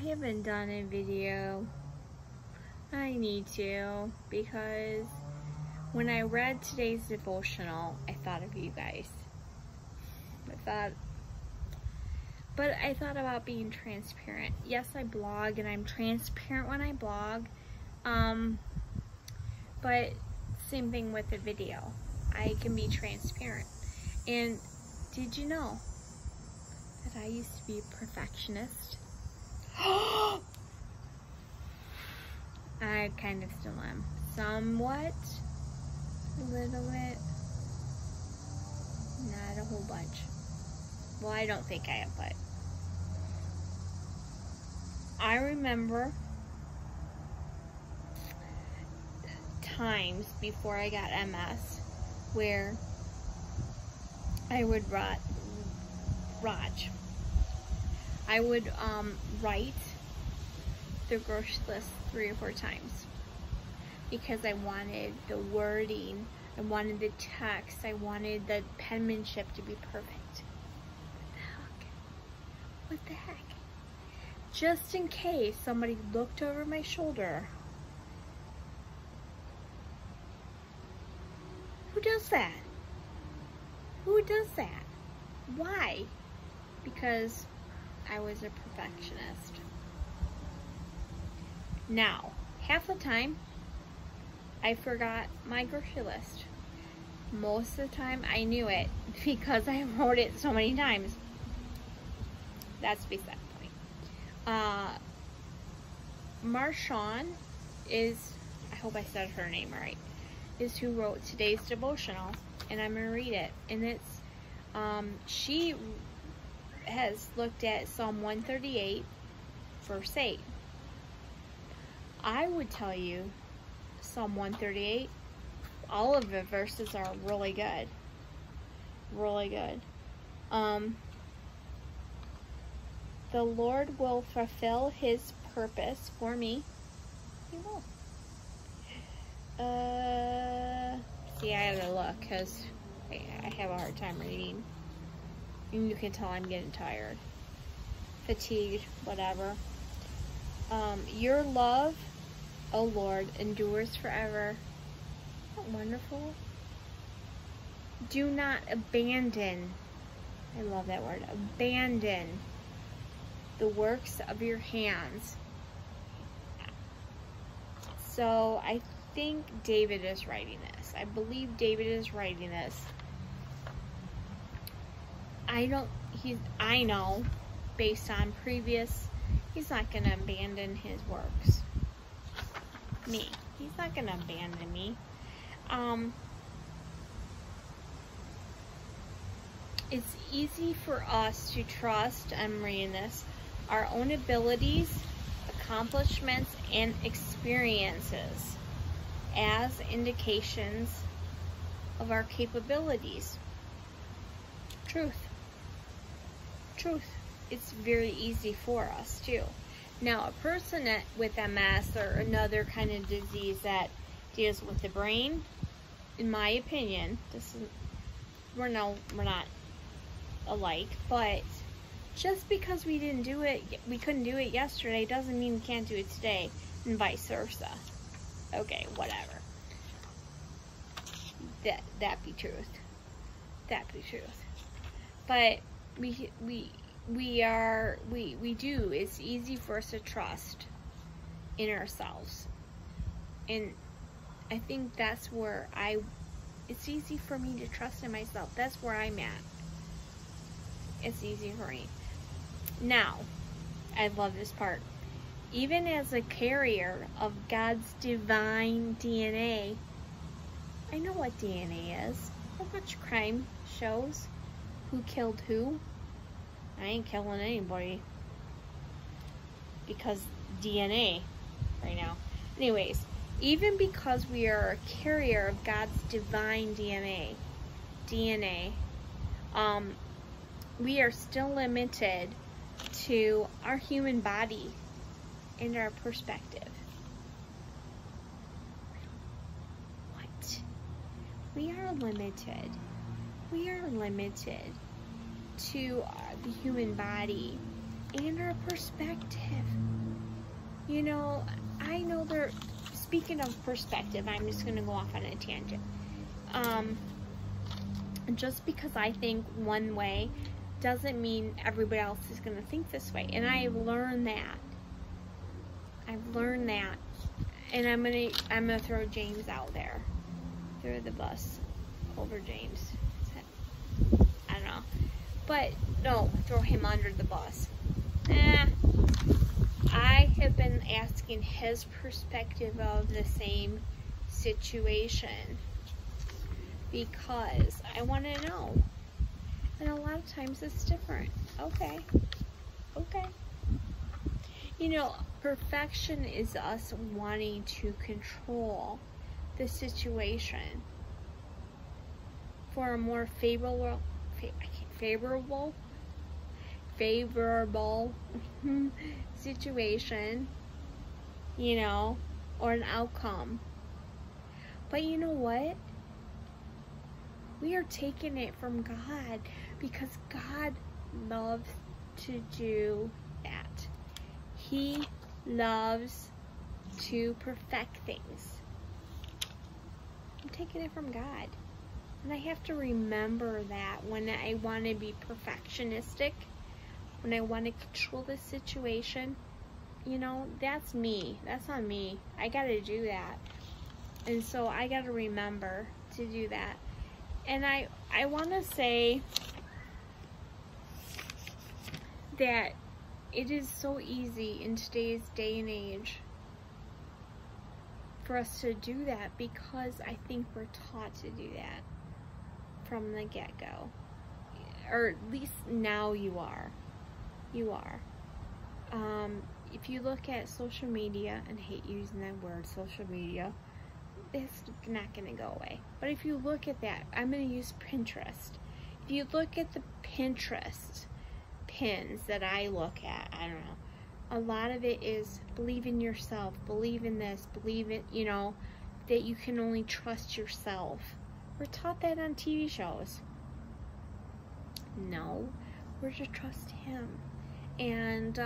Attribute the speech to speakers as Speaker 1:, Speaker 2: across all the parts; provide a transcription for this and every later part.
Speaker 1: haven't done a video. I need to, because when I read today's devotional, I thought of you guys. But I thought about being transparent. Yes, I blog and I'm transparent when I blog. But same thing with the video. I can be transparent. And did you know that I used to be a perfectionist? I kind of still am. Somewhat. A little bit. Not a whole bunch. Well, I don't think I am, but I remember times before I got MS where I would write the grocery list 3 or 4 times because I wanted the wording, I wanted the text, I wanted the penmanship to be perfect. What the heck? Just in case somebody looked over my shoulder. Who does that? Who does that? Why? Because I was a perfectionist. Now, half the time, I forgot my grocery list. Most of the time, I knew it because I wrote it so many times. That's beside the point. Marshawn is, I hope I said her name right, is who wrote today's devotional, and I'm going to read it. And it's, she has looked at Psalm 138, verse 8. I would tell you, Psalm 138, all of the verses are really good. Really good. The Lord will fulfill his purpose for me. He will. See, I had to look because I have a hard time reading. And you can tell I'm getting tired. Fatigued, whatever. Your love, O Lord, endures forever. Isn't that wonderful? Do not abandon. I love that word. Abandon the works of your hands. So I think David is writing this. I believe David is writing this. I know based on previous, he's not going to abandon his works. Me. He's not going to abandon me. It's easy for us to trust, I'm reading this, our own abilities, accomplishments, and experiences as indications of our capabilities. Truth. It's very easy for us too. Now, a person with MS or another kind of disease that deals with the brain, in my opinion, we're not alike, but just because we couldn't do it yesterday doesn't mean we can't do it today, and vice versa. Okay, whatever. That be truth. But we do. It's easy for us to trust in ourselves, and I think that's where it's easy for me to trust in myself. That's where I'm at. It's easy for me. Now, I love this part. Even as a carrier of God's divine DNA, I know what DNA is. I watch crime shows. Who killed who? I ain't killing anybody. Because DNA right now. Anyways, even because we are a carrier of God's divine DNA, we are still limited to our human body and our perspective. What? We are limited. We are limited to the human body and our perspective. You know, I know they're, speaking of perspective, I'm just going to go off on a tangent. Just because I think one way doesn't mean everybody else is going to think this way. And I've learned that. And I'm gonna throw James out there. Throw the bus over James. I don't know. But no, throw him under the bus. I have been asking his perspective of the same situation because I want to know. And a lot of times it's different. Okay. You know, perfection is us wanting to control the situation for a more favorable situation, you know, or an outcome. But you know what? We are taking it from God because God loves to do that. He loves to perfect things. I'm taking it from God. And I have to remember that when I want to be perfectionistic, when I want to control the situation, you know, that's me. That's on me. I got to do that. And so I got to remember to do that. And I want to say that it is so easy in today's day and age for us to do that because I think we're taught to do that from the get-go. Or at least now you are. If you look at social media, and I hate using that word, social media, it's not going to go away. But if you look at that, I'm going to use Pinterest. If you look at the Pinterest pins that I look at, I don't know, a lot of it is believe in yourself, believe in this, believe in, you know, that you can only trust yourself. We're taught that on TV shows. No, we're to trust Him. And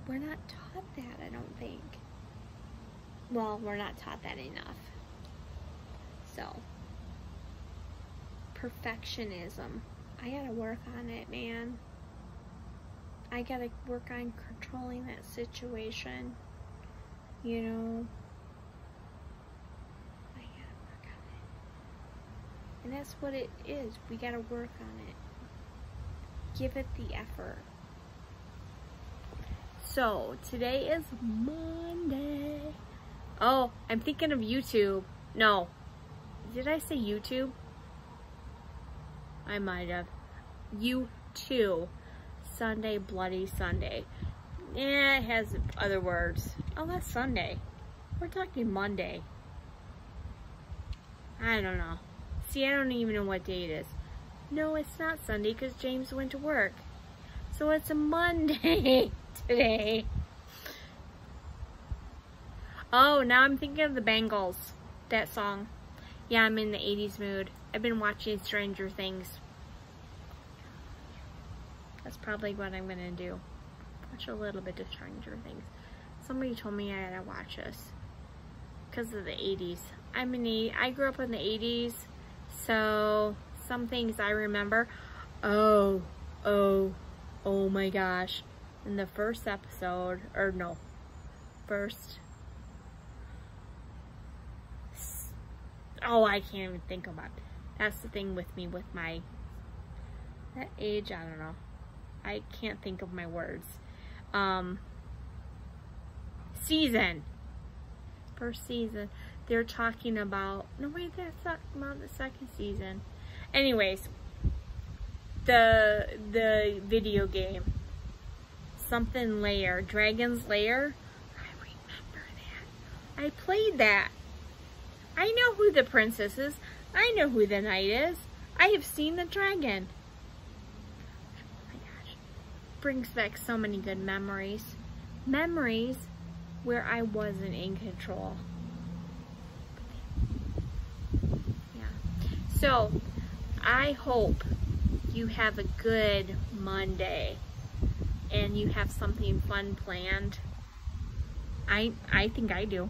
Speaker 1: we're not taught that, I don't think. Well, we're not taught that enough. So, perfectionism. I gotta work on it, man. I gotta work on controlling that situation. You know, I gotta work on it. And that's what it is. We gotta work on it. Give it the effort. So, today is Monday. Oh, I'm thinking of YouTube. No. Did I say YouTube? I might have. You-too. Sunday, Bloody Sunday. Yeah, it has other words. Oh, that's Sunday. We're talking Monday. I don't know. See, I don't even know what day it is. No, it's not Sunday because James went to work. So it's a Monday today. Oh, now I'm thinking of the Bangles. That song. Yeah, I'm in the 80s mood. I've been watching Stranger Things. That's probably what I'm gonna do. Watch a little bit of Stranger Things. Somebody told me I gotta watch this. Because of the 80s. I grew up in the 80s. So, some things I remember. Oh my gosh. In the first episode, or no, I can't even think about it. That's the thing with me with my, that age, I don't know. I can't think of my words. Season. First season. They're talking about, no wait, that's not about the second season. Anyways, the video game. Something Lair. Dragon's Lair. I remember that. I played that. I know who the princess is. I know who the knight is. I have seen the dragon. Oh my gosh. Brings back so many good memories. Memories where I wasn't in control. Yeah. So, I hope you have a good Monday. and you have something fun planned. I think I do.